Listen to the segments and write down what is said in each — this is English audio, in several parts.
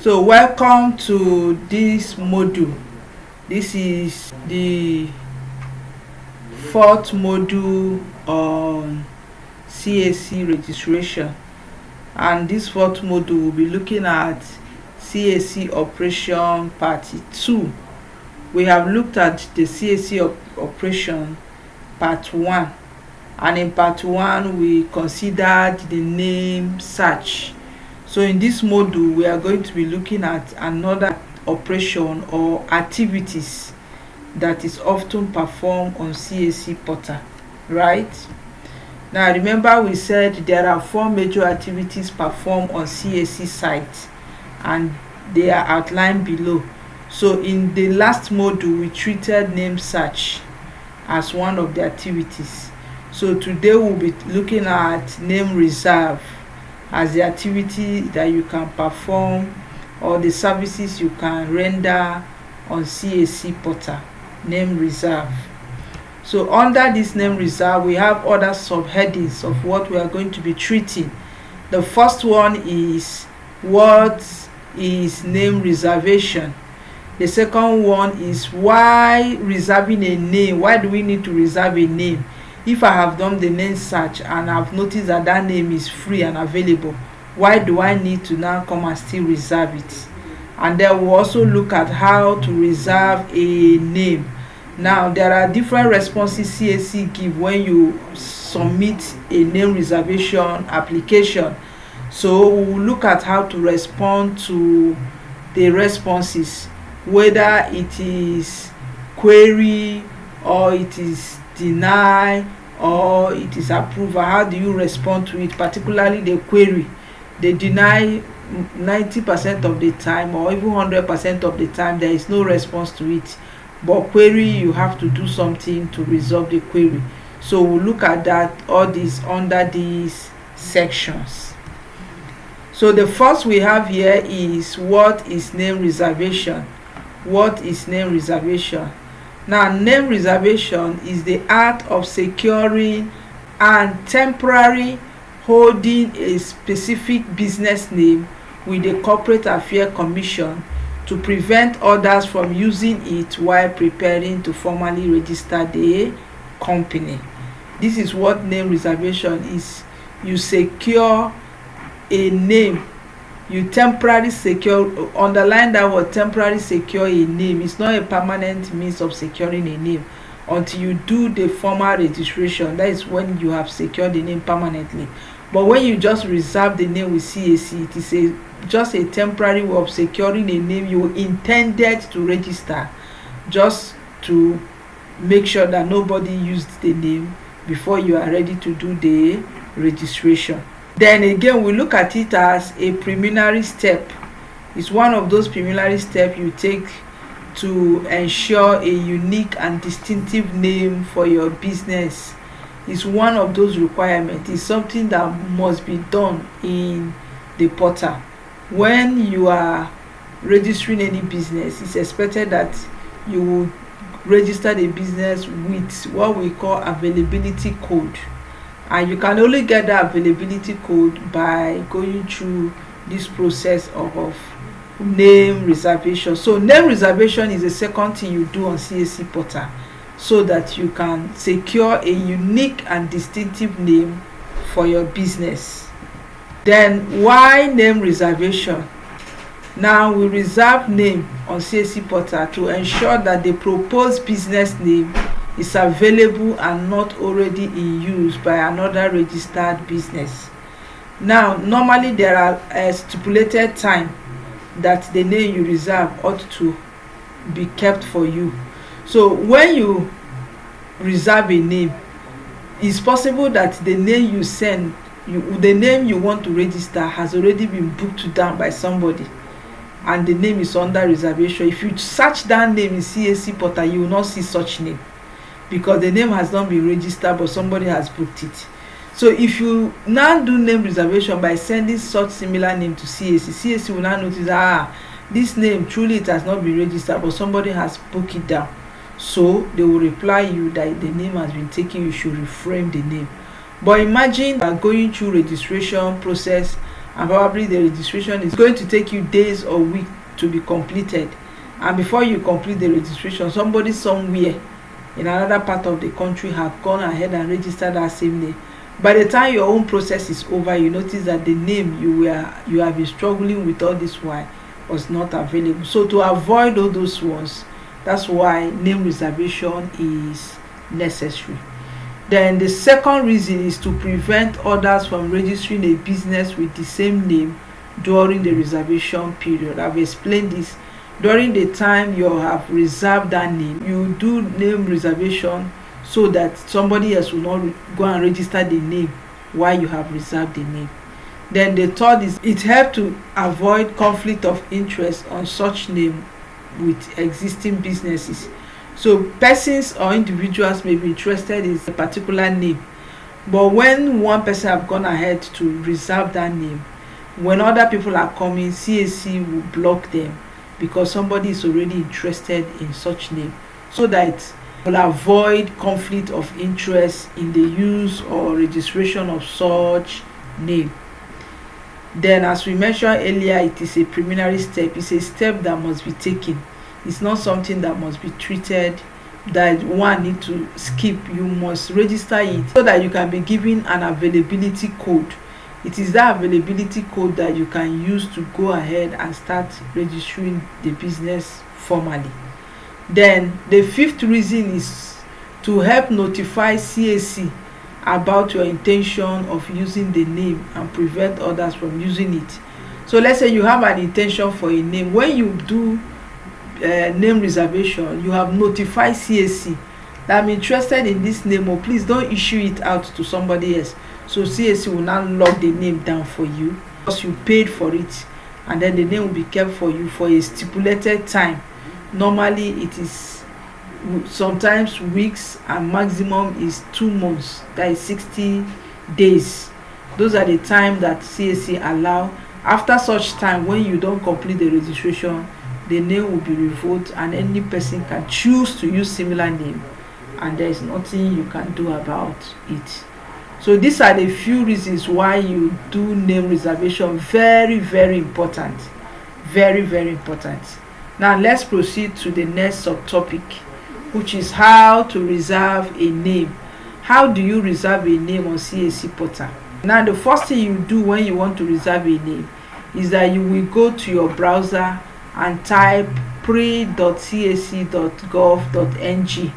So welcome to this module. This is the fourth module on CAC registration, and this fourth module will be looking at CAC operation part 2. We have looked at the CAC operation part 1, and in part 1 we considered the name search. So in this module we are going to be looking at another operation or activities that is often performed on CAC portal, right? Now remember, we said there are 4 major activities performed on CAC site, and they are outlined below. So in the last module we treated name search as one of the activities. So today we'll be looking at name reserve as the activity that you can perform, or the services you can render on CAC portal. Name reserve. So under this name reserve we have other subheadings of what we are going to be treating. The first one is what is name reservation. The second one is why reserving a name. Why do we need to reserve a name? If I have done the name search and I've noticed that that name is free and available, why do I need to now come and still reserve it? And then we'll also look at how to reserve a name. Now there are different responses CAC give when you submit a name reservation application. So we'll look at how to respond to the responses, whether it is query or it is deny or it is approval. How do you respond to it? Particularly the query. They deny 90% of the time, or even 100% of the time there is no response to it. But query, you have to do something to resolve the query. So we'll look at that, all these under these sections. So the first we have here is what is name reservation. What is name reservation? Now name reservation is the act of securing and temporarily holding a specific business name with the Corporate Affairs Commission to prevent others from using it while preparing to formally register the company. This is what name reservation is. You secure a name. You temporarily secure, underline that word, temporarily secure a name. It's not a permanent means of securing a name until you do the formal registration. That is when you have secured the name permanently. But when you just reserve the name with CAC, it is just a temporary way of securing a name you intended to register, just to make sure that nobody used the name before you are ready to do the registration. Then again, we look at it as a preliminary step. It's one of those preliminary steps you take to ensure a unique and distinctive name for your business. It's one of those requirements. It's something that must be done in the portal. When you are registering any business, it's expected that you will register the business with what we call availability code. And you can only get the availability code by going through this process of name reservation. So name reservation is the second thing you do on CAC portal, so that you can secure a unique and distinctive name for your business. Then why name reservation? Now we reserve name on CAC portal to ensure that the proposed business name is available and not already in use by another registered business. Now normally there are a stipulated time that the name you reserve ought to be kept for you. So when you reserve a name, it's possible that the name you send, the name you want to register has already been booked down by somebody, and the name is under reservation. If you search that name in CAC portal, you will not see such name, because the name has not been registered but somebody has booked it. So if you now do name reservation by sending such similar name to CAC will now notice, this name truly it has not been registered but somebody has booked it down. So they will reply you that the name has been taken, you should reframe the name. But imagine going through registration process and probably the registration is going to take you days or weeks to be completed, and before you complete the registration, somebody somewhere in another part of the country have gone ahead and registered that same name. By the time your own process is over, you notice that the name you have been struggling with all this while was not available. So to avoid all those ones, that's why name reservation is necessary. Then the second reason is to prevent others from registering a business with the same name during the reservation period. I've explained this. During the time you have reserved that name, you do name reservation so that somebody else will not go and register the name while you have reserved the name. Then the third is it helps to avoid conflict of interest on such name with existing businesses. So persons or individuals may be interested in a particular name, but when one person have gone ahead to reserve that name, when other people are coming, CAC will block them because somebody is already interested in such name, so that will avoid conflict of interest in the use or registration of such name. Then, as we mentioned earlier, it is a preliminary step. It's a step that must be taken. It's not something that must be treated that one need to skip. You must register it so that you can be given an availability code. It is that availability code that you can use to go ahead and start registering the business formally. Then the fifth reason is to help notify CAC about your intention of using the name and prevent others from using it. So let's say you have an intention for a name. When you do name reservation, you have notified CAC that I'm interested in this name, or please don't issue it out to somebody else. So CAC will now lock the name down for you because you paid for it, and then the name will be kept for you for a stipulated time. Normally it is sometimes weeks, and maximum is 2 months, that is 60 days. Those are the time that CAC allow. After such time, when you don't complete the registration, the name will be revoked and any person can choose to use similar name, and there is nothing you can do about it. So these are the few reasons why you do name reservation. Very, very important. Very, very important. Now let's proceed to the next subtopic, which is how to reserve a name. How do you reserve a name on CAC portal? Now the first thing you do when you want to reserve a name is that you will go to your browser and type pre.cac.gov.ng,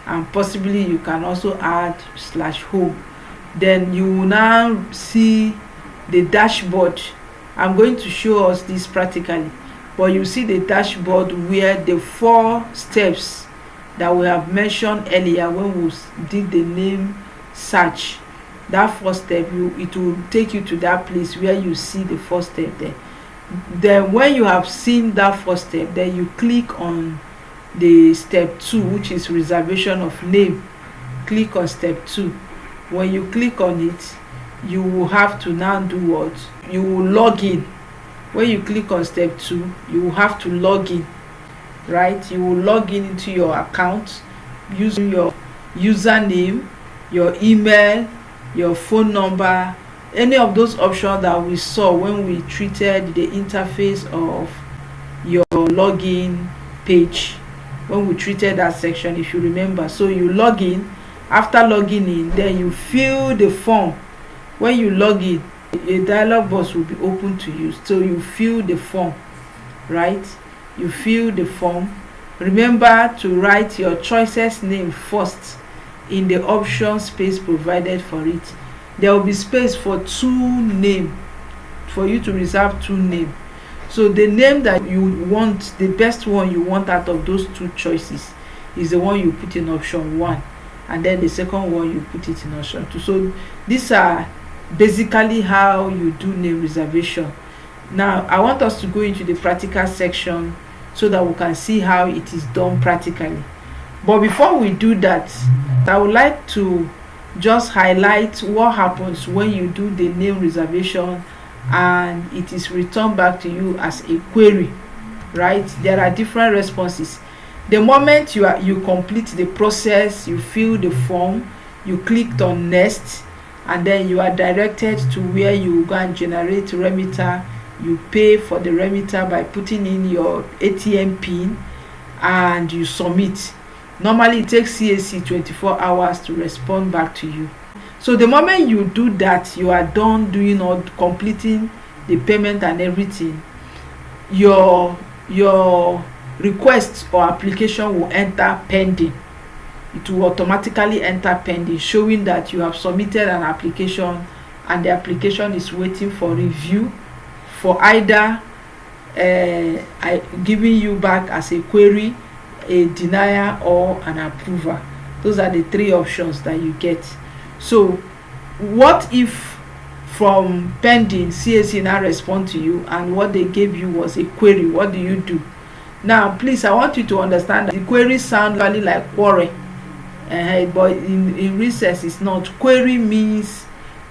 and possibly you can also add /home. Then you will now see the dashboard. I'm going to show us this practically, but you see the dashboard where the 4 steps that we have mentioned earlier when we did the name search. That first step, it will take you to that place where you see the first step there. Then when you have seen that first step, then you click on the step 2, which is reservation of name. Click on step 2. When you click on it, you will have to now do what? You will log in. When you click on step 2, you will have to log in, right? You will log in into your account using your username, your email, your phone number, any of those options that we saw when we treated the interface of your login page, when we treated that section, if you remember. So you log in. After logging in, then you fill the form. When you log in, a dialog box will be open to you, so you fill the form, right? You fill the form. Remember to write your choices name first in the option space provided for it. There will be space for 2 names, for you to reserve 2 names. So the name that you want, the best one you want out of those 2 choices, is the one you put in option 1, and then the second one you put it in option 2. So these are basically how you do name reservation. Now I want us to go into the practical section so that we can see how it is done practically. But before we do that, I would like to just highlight what happens when you do the name reservation and it is returned back to you as a query, right? There are different responses. The moment you complete the process, you fill the form, you clicked on next, and then you are directed to where you go and generate remitter. You pay for the remitter by putting in your ATM pin and you submit. Normally it takes CAC 24 hours to respond back to you. So the moment you do that, you are done doing or completing the payment and everything, your request or application will enter pending. It will automatically enter pending, showing that you have submitted an application and the application is waiting for review, for either giving you back as a query, a denier, or an approval. Those are the three options that you get. So what if from pending CAC now respond to you and what they gave you was a query? What do you do? Now please, I want you to understand that the query sound really like query, but in research it's not. Query means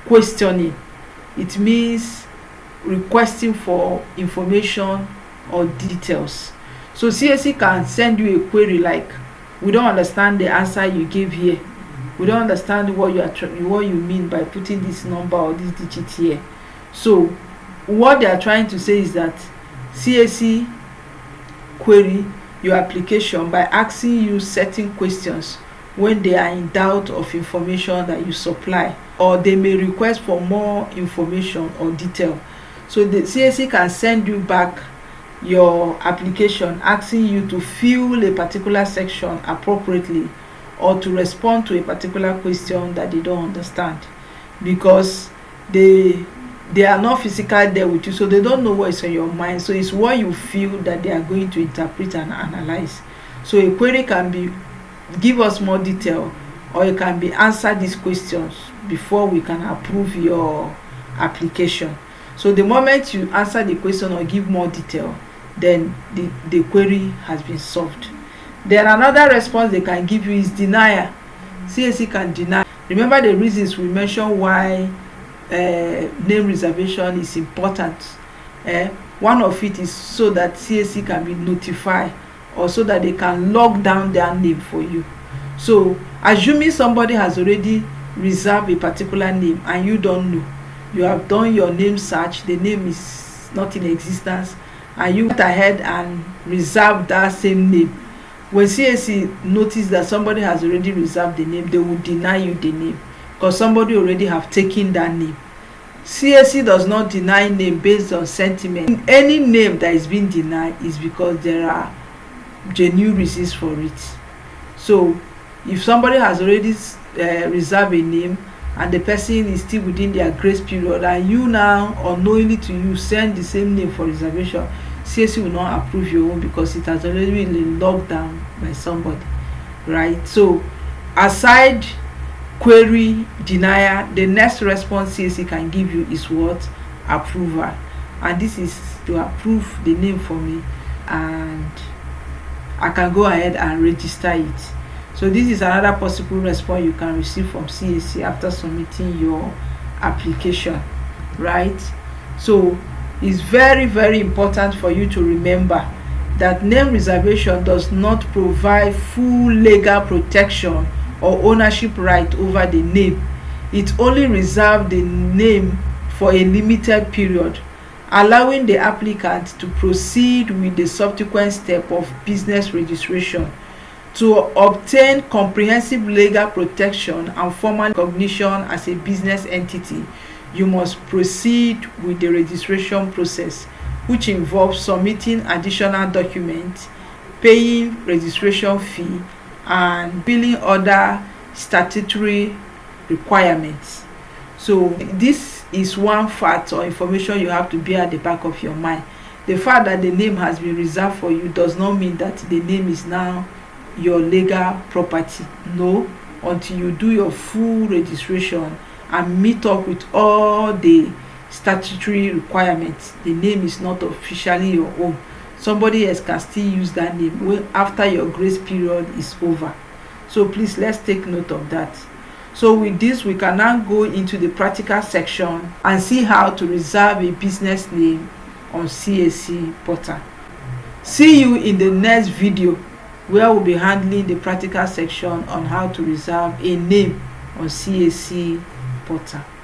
questioning. It means requesting for information or details. So CAC can send you a query like, we don't understand the answer you gave here. We don't understand what you mean by putting this number or this digit here. So what they are trying to say is that CAC query your application by asking you certain questions when they are in doubt of information that you supply, or they may request for more information or detail. So the CAC can send you back your application asking you to fill a particular section appropriately or to respond to a particular question that they don't understand, because they are not physically there with you, so they don't know what is on your mind. So it's what you feel that they are going to interpret and analyze. So a query can be, give us more detail, or it can be, answer these questions before we can approve your application. So the moment you answer the question or give more detail, then the query has been solved. Then another response they can give you is denial. CAC can deny. Remember the reasons we mentioned why name reservation is important. One of it is so that CAC can be notified, or so that they can lock down their name for you. So assuming somebody has already reserved a particular name and you don't know, you have done your name search, the name is not in existence, and you went ahead and reserved that same name. When CAC notice that somebody has already reserved the name, they will deny you the name because somebody already have taken that name. CAC does not deny name based on sentiment. Any name that is being denied is because there are genuine reasons for it. So if somebody has already reserved a name and the person is still within their grace period, and you now unknowingly to you send the same name for reservation, CAC will not approve your own because it has already been locked down by somebody, right? So aside query, denial, the next response CAC can give you is what? Approval. And this is to approve the name for me, and I can go ahead and register it. So this is another possible response you can receive from CAC after submitting your application, right? So it's very, very important for you to remember that name reservation does not provide full legal protection or ownership right over the name. It only reserves the name for a limited period, allowing the applicant to proceed with the subsequent step of business registration. To obtain comprehensive legal protection and formal recognition as a business entity, you must proceed with the registration process, which involves submitting additional documents, paying registration fee, and filling other statutory requirements. So this is one fact or information you have to bear at the back of your mind. The fact that the name has been reserved for you does not mean that the name is now your legal property. No, until you do your full registration and meet up with all the statutory requirements, the name is not officially your own. Somebody else can still use that name after your grace period is over. So please, let's take note of that. So with this, we can now go into the practical section and see how to reserve a business name on CAC portal. See you in the next video, where we'll be handling the practical section on how to reserve a name on CAC portal.